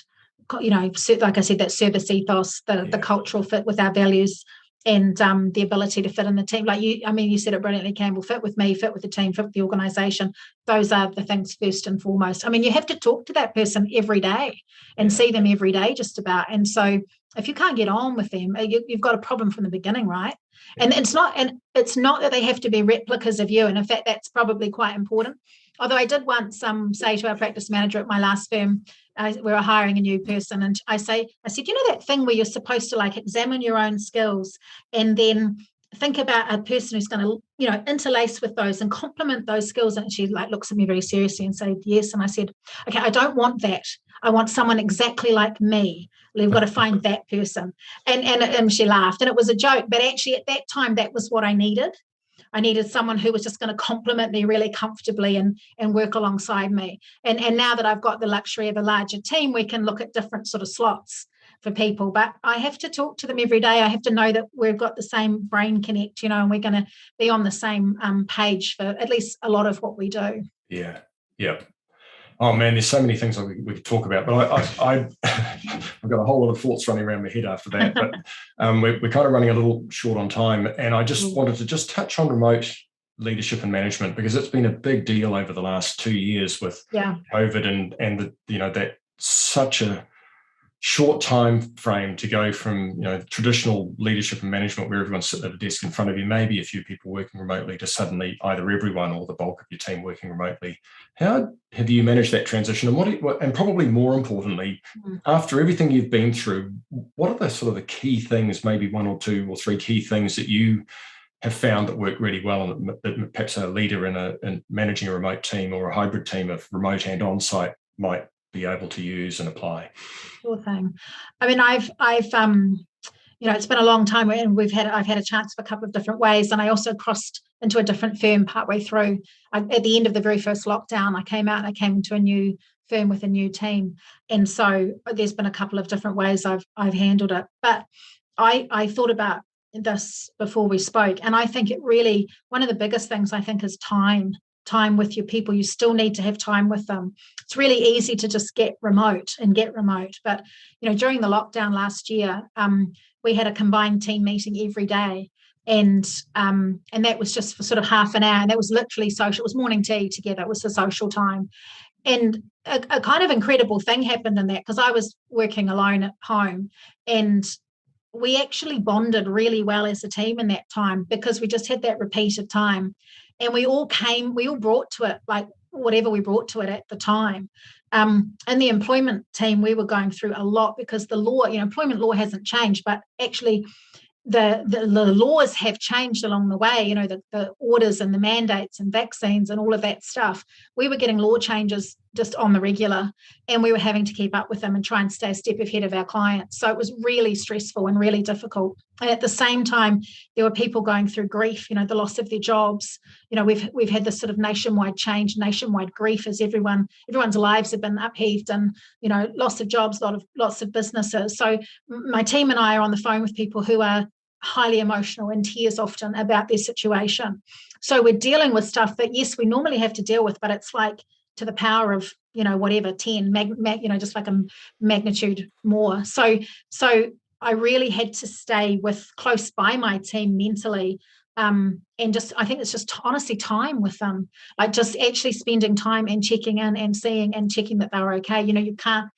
like I said, that service ethos, the cultural fit with our values, and the ability to fit in the team. Like you said it brilliantly, Campbell, fit with me, fit with the team, fit with the organisation. Those are the things first and foremost. You have to talk to that person every day and see them every day just about. And so if you can't get on with them, you've got a problem from the beginning, right? And it's not that they have to be replicas of you. And in fact, that's probably quite important. Although I did once say to our practice manager at my last firm, we were hiring a new person, and I said, that thing where you're supposed to examine your own skills and then think about a person who's going to, interlace with those and complement those skills. And she looks at me very seriously and said, yes. And I said, okay, I don't want that. I want someone exactly like me. We've got to find that person. And she laughed, and it was a joke. But actually, at that time, that was what I needed. I needed someone who was just going to complement me really comfortably and work alongside me. And now that I've got the luxury of a larger team, we can look at different sort of slots for people. But I have to talk to them every day. I have to know that we've got the same brain connect, and we're going to be on the same page for at least a lot of what we do. Yeah. Oh man, there's so many things we could talk about, but I've got a whole lot of thoughts running around my head after that. But we're kind of running a little short on time, and I just wanted to just touch on remote leadership and management, because it's been a big deal over the last 2 years with COVID and that such a short time frame to go from traditional leadership and management where everyone's sitting at a desk in front of you, maybe a few people working remotely, to suddenly either everyone or the bulk of your team working remotely. How have you managed that transition? And probably more importantly, after everything you've been through, what are the sort of the key things, maybe 1 or 2 or 3 key things that you have found that work really well, and that perhaps a leader in managing a remote team or a hybrid team of remote and on-site might be able to use and apply? Sure thing. I've it's been a long time, and I've had a chance for a couple of different ways, and I also crossed into a different firm partway through. At the end of the very first lockdown, I came out and I came into a new firm with a new team, and so there's been a couple of different ways I've handled it. But I thought about this before we spoke, and I think it really, one of the biggest things I think is time with your people. You still need to have time with them. It's really easy to just get remote. But, during the lockdown last year, we had a combined team meeting every day. And that was just for sort of half an hour. And that was literally social. It was morning tea together. It was the social time. And a kind of incredible thing happened in that, because I was working alone at home, and we actually bonded really well as a team in that time, because we just had that repeated time. And we all brought to it whatever we brought to it at the time. In the employment team, we were going through a lot, because the law, employment law hasn't changed, but actually the laws have changed along the way, the orders and the mandates and vaccines and all of that stuff. We were getting law changes just on the regular, and we were having to keep up with them and try and stay a step ahead of our clients. So it was really stressful and really difficult. And at the same time, there were people going through grief, the loss of their jobs. We've had this sort of nationwide change, nationwide grief, as everyone's lives have been upheaved, and loss of jobs, lots of businesses. So my team and I are on the phone with people who are highly emotional, in tears often, about their situation. So we're dealing with stuff that, yes, we normally have to deal with, but it's like to the power of, whatever, 10, just like a magnitude more. So I really had to stay close by my team mentally. And I think it's just honestly time with them, like just actually spending time and checking in and seeing and checking that they're okay. You can't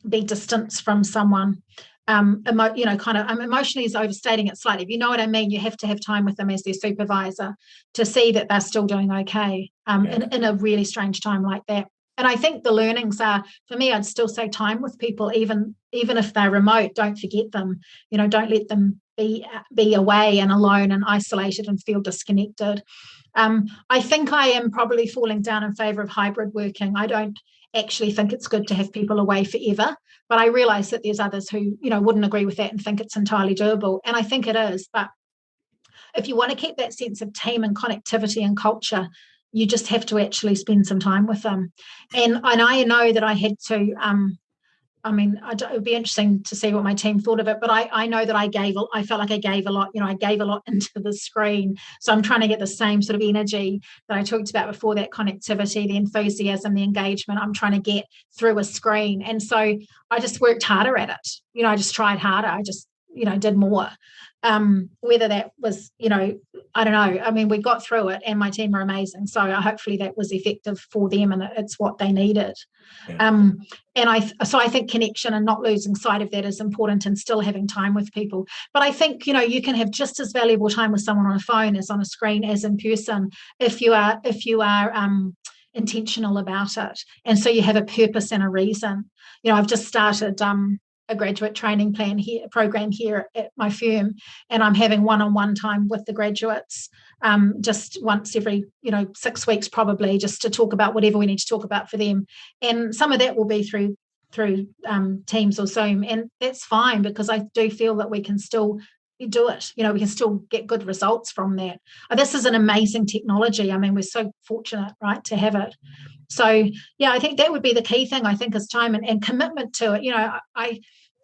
be distanced from someone. Emotionally is overstating it slightly. If you know what I mean, you have to have time with them as their supervisor to see that they're still doing okay in a really strange time like that. And I think the learnings are, for me, I'd still say time with people, even if they're remote, don't forget them. Don't let them be away and alone and isolated and feel disconnected. I think I am probably falling down in favour of hybrid working. I don't actually think it's good to have people away forever, but I realise that there's others who, wouldn't agree with that and think it's entirely doable, and I think it is. But if you want to keep that sense of team and connectivity and culture, you just have to actually spend some time with them. And I know that I had to, it would be interesting to see what my team thought of it, but I know that I felt like I gave a lot, I gave a lot into the screen. So I'm trying to get the same sort of energy that I talked about before, that connectivity, the enthusiasm, the engagement, I'm trying to get through a screen. And so I just worked harder at it. I just tried harder. I just, did more. Whether that was, I don't know. We got through it, and my team are amazing. So hopefully that was effective for them, and it's what they needed. Yeah. I think connection and not losing sight of that is important, and still having time with people. But I think, you can have just as valuable time with someone on a phone as on a screen as in person if you are intentional about it. And so you have a purpose and a reason. I've just started a graduate training program here at my firm, and I'm having one-on-one time with the graduates just once every 6 weeks probably, just to talk about whatever we need to talk about for them. And some of that will be through Teams or Zoom, and that's fine, because I do feel that we can still do it. We can still get good results from that. This is an amazing technology. We're so fortunate, right, to have it. So yeah, I think that would be the key thing, I think, is time and commitment to it.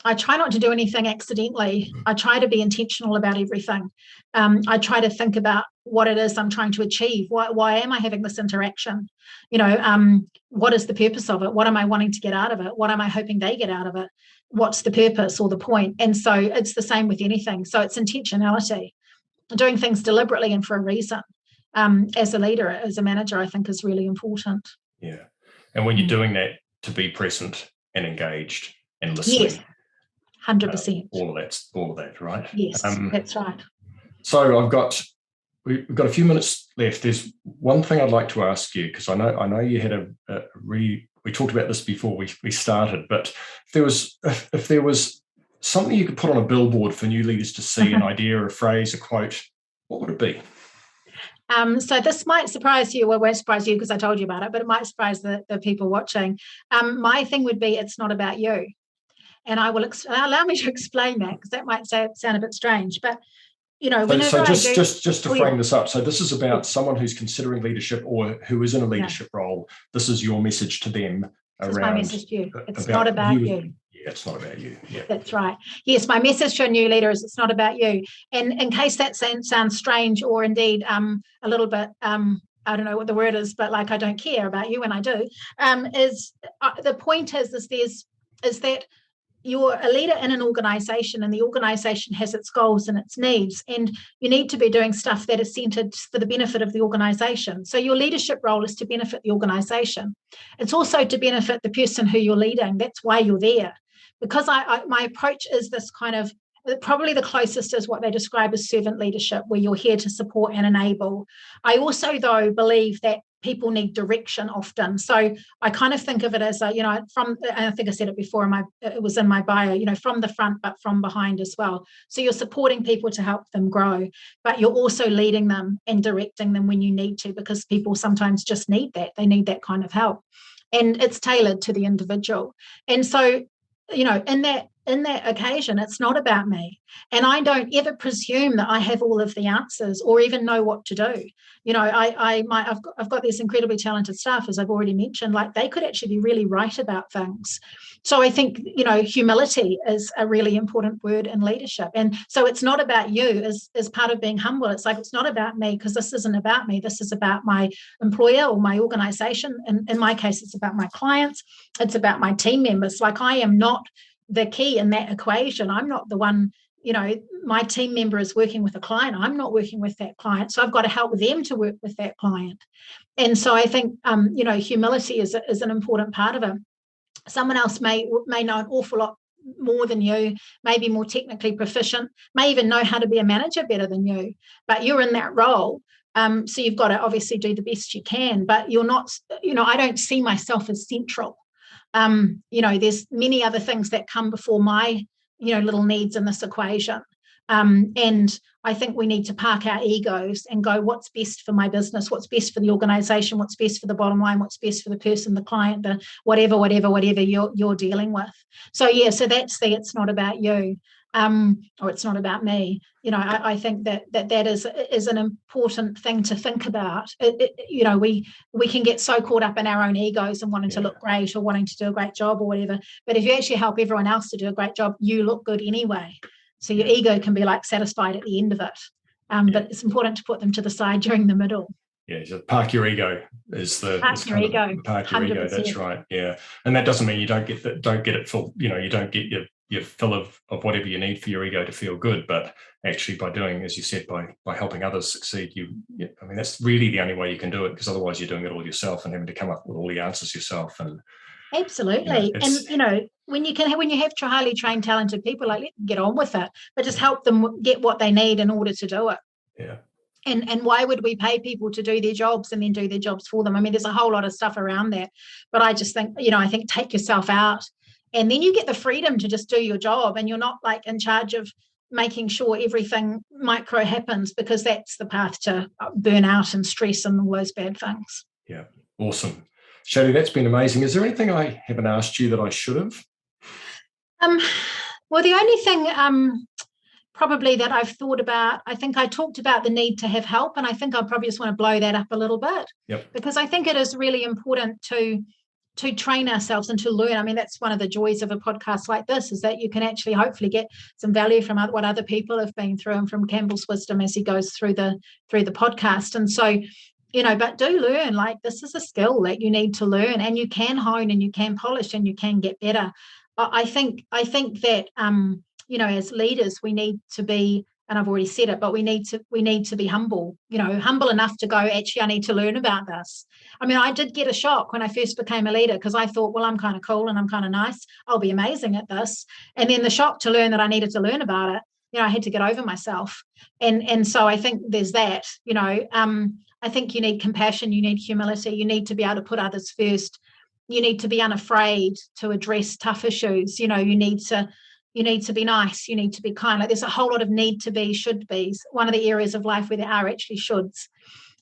I try not to do anything accidentally. I try to be intentional about everything. I try to think about what it is I'm trying to achieve. Why am I having this interaction? What is the purpose of it? What am I wanting to get out of it? What am I hoping they get out of it? What's the purpose or the point? And so it's the same with anything. So it's intentionality, doing things deliberately and for a reason. As a leader, as a manager, I think is really important. Yeah. And when you're doing that, to be present and engaged and listening. Yes. 100%. All of that, right? Yes, that's right. So we've got a few minutes left. There's one thing I'd like to ask you, because I know you had we talked about this before we started, but if there was something you could put on a billboard for new leaders to see, an idea, a phrase, a quote, what would it be? So this might surprise you, or won't surprise you because I told you about it, but it might surprise the people watching. My thing would be, it's not about you. And I will allow me to explain that, because that might sound a bit strange. But just to frame this up, so this is about someone who's considering leadership or who is in a leadership role. This is your message to them. This is my message to you. It's not about you. Yeah, it's not about you. Yeah, that's right. Yes, my message to a new leader is it's not about you. And in case that sounds strange, or indeed a little bit I don't know what the word is, but like I don't care about you when I do. The point is that you're a leader in an organisation, and the organisation has its goals and its needs, and you need to be doing stuff that is centred for the benefit of the organisation. So your leadership role is to benefit the organisation. It's also to benefit the person who you're leading. That's why you're there. Because my approach is this kind of, probably the closest is what they describe as servant leadership, where you're here to support and enable. I also, though, believe that people need direction often. So I kind of think of it as and I think I said it before, it was in my bio, from the front, but from behind as well. So you're supporting people to help them grow, but you're also leading them and directing them when you need to, because people sometimes just need that. They need that kind of help. And it's tailored to the individual. And so, in that occasion, it's not about me. And I don't ever presume that I have all of the answers or even know what to do. I've got this incredibly talented staff, as I've already mentioned, like they could actually be really right about things. So I think, humility is a really important word in leadership. And so it's not about you as part of being humble. It's like, it's not about me, because this isn't about me. This is about my employer or my organisation. And in my case, it's about my clients. It's about my team members. Like, I am not the key in that equation. I'm not the one, my team member is working with a client. I'm not working with that client. So I've got to help them to work with that client. And so I think, humility is an important part of it. Someone else may know an awful lot more than you, may be more technically proficient, may even know how to be a manager better than you, but you're in that role. So you've got to obviously do the best you can, but you're not, I don't see myself as central. There's many other things that come before my, little needs in this equation. And I think we need to park our egos and go, what's best for my business? What's best for the organization? What's best for the bottom line? What's best for the person, the client, the whatever you're dealing with. So yeah, so that's it's not about you. Or it's not about me. I think that is an important thing to think about. We can get so caught up in our own egos and wanting to look great or wanting to do a great job or whatever. But if you actually help everyone else to do a great job, you look good anyway. So your ego can be like satisfied at the end of it. But it's important to put them to the side during the middle. Yeah, so park your ego is the park your ego. Park your 100%. Ego. That's right. Yeah, and that doesn't mean you don't get it full. You don't get your fill of whatever you need for your ego to feel good. But actually, by doing, as you said, by helping others succeed, I mean, that's really the only way you can do it, because otherwise you're doing it all yourself and having to come up with all the answers yourself. And absolutely, when you have highly trained, talented people, like, let them get on with it, but just help them get what they need in order to do it. Yeah. And why would we pay people to do their jobs and then do their jobs for them? I mean, there's a whole lot of stuff around that, but I just think, I think take yourself out, and then you get the freedom to just do your job, and you're not like in charge of making sure everything micro happens, because that's the path to burnout and stress and all those bad things. Yeah, awesome. Shelley, that's been amazing. Is there anything I haven't asked you that I should have? Well, the only thing probably that I've thought about, I think I talked about the need to have help, and I think I probably just want to blow that up a little bit. Yep. Because I think it is really important to train ourselves and to learn. I mean, that's one of the joys of a podcast like this, is that you can actually hopefully get some value from what other people have been through, and from Campbell's wisdom as he goes through the podcast. And so, but do learn, like, this is a skill that you need to learn, and you can hone and you can polish and you can get better. I think that as leaders, we need to be, and I've already said it, but we need to be humble, humble enough to go, actually, I need to learn about this. I mean, I did get a shock when I first became a leader, because I thought, well, I'm kind of cool and I'm kind of nice, I'll be amazing at this. And then the shock to learn that I needed to learn about it, I had to get over myself. And so I think there's that, I think you need compassion, you need humility, you need to be able to put others first. You need to be unafraid to address tough issues. You need to be nice. You need to be kind. Like, there's a whole lot of need to be, should be. One of the areas of life where there are actually shoulds.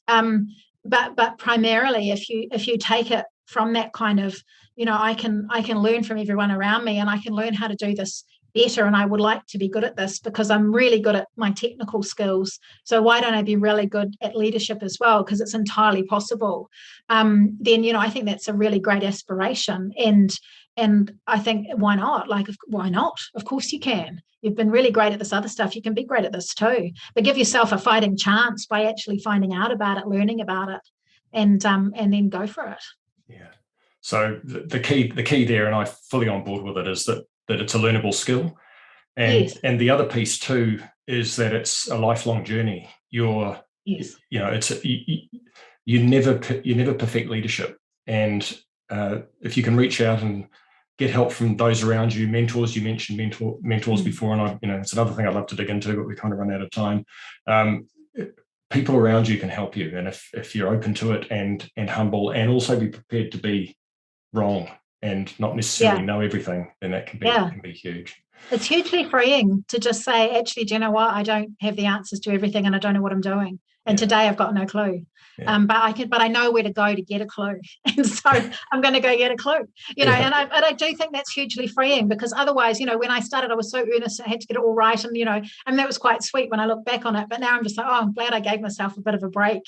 But primarily, if you take it from that kind of, I can learn from everyone around me, and I can learn how to do this better, and I would like to be good at this because I'm really good at my technical skills. So why don't I be really good at leadership as well? Because it's entirely possible. Then, I think that's a really great aspiration. And I think, why not? Like, why not? Of course you can. You've been really great at this other stuff. You can be great at this too. But give yourself a fighting chance by actually finding out about it, learning about it, and then go for it. Yeah. So the key there, and I'm fully on board with it, is that it's a learnable skill. And yes. And the other piece too is that it's a lifelong journey. You never perfect leadership. And if you can reach out and get help from those around you, mentors, you mentioned mentors before, and it's another thing I'd love to dig into, but we kind of run out of time. People around you can help you, and if you're open to it and humble, and also be prepared to be wrong and not necessarily know everything, then that can be huge. It's hugely freeing to just say, actually, do you know what? I don't have the answers to everything, and I don't know what I'm doing. And today I've got no clue. Yeah. But I know where to go to get a clue. And so I'm going to go get a clue, and I do think that's hugely freeing, because otherwise, when I started, I was so earnest, I had to get it all right. And that was quite sweet when I look back on it. But now I'm just like, I'm glad I gave myself a bit of a break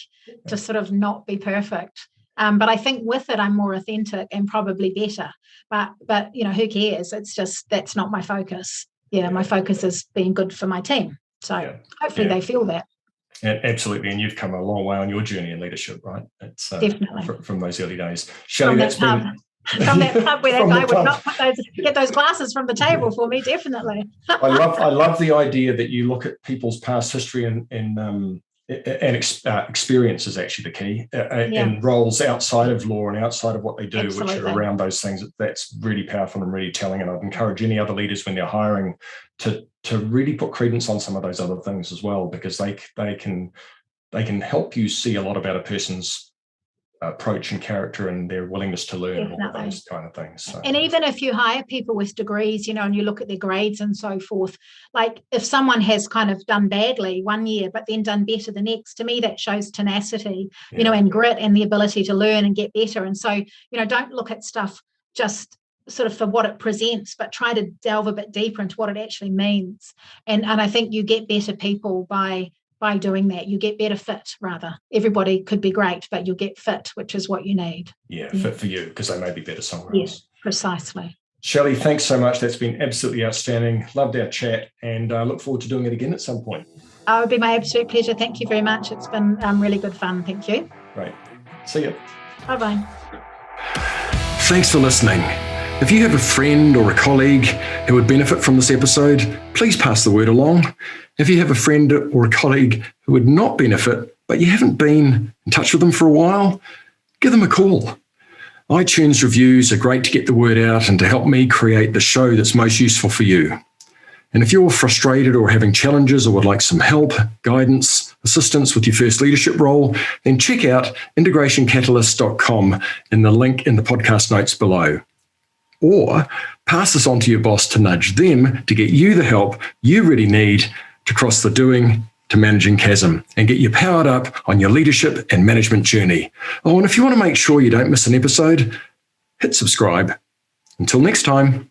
to sort of not be perfect. But I think with it, I'm more authentic and probably better. But who cares? It's just, that's not my focus. My focus is being good for my team. So hopefully they feel that. Absolutely, and you've come a long way on your journey in leadership, right? It's definitely from those early days. Shelley, that's been from that pub where that guy would not get those glasses from the table for me. Definitely. I love the idea that you look at people's past history and experience is actually the key, and roles outside of law and outside of what they do, Absolutely. which are around those things. That's really powerful and really telling. And I'd encourage any other leaders when they're hiring to really put credence on some of those other things as well, because they can help you see a lot about a person's approach and character and their willingness to learn and all Definitely. those kind of things. So. And even if you hire people with degrees, and you look at their grades and so forth, like if someone has kind of done badly one year, but then done better the next, to me, that shows tenacity, and grit and the ability to learn and get better. And so, don't look at stuff just sort of for what it presents, but try to delve a bit deeper into what it actually means. And I think you get better people by doing that. You get better fit, rather. Everybody could be great, but you'll get fit, which is what you need. Yeah, fit for you, because they may be better somewhere else. Yes, precisely. Shelley, thanks so much. That's been absolutely outstanding. Loved our chat, and look forward to doing it again at some point. It would be my absolute pleasure. Thank you very much. It's been really good fun. Thank you. Great. See you. Bye-bye. Thanks for listening. If you have a friend or a colleague who would benefit from this episode, please pass the word along. If you have a friend or a colleague who would not benefit, but you haven't been in touch with them for a while, give them a call. iTunes reviews are great to get the word out and to help me create the show that's most useful for you. And if you're frustrated or having challenges or would like some help, guidance, assistance with your first leadership role, then check out integrationcatalyst.com in the link in the podcast notes below. Or pass this on to your boss to nudge them to get you the help you really need to cross the doing to managing chasm and get you powered up on your leadership and management journey. Oh, and if you want to make sure you don't miss an episode, hit subscribe. Until next time.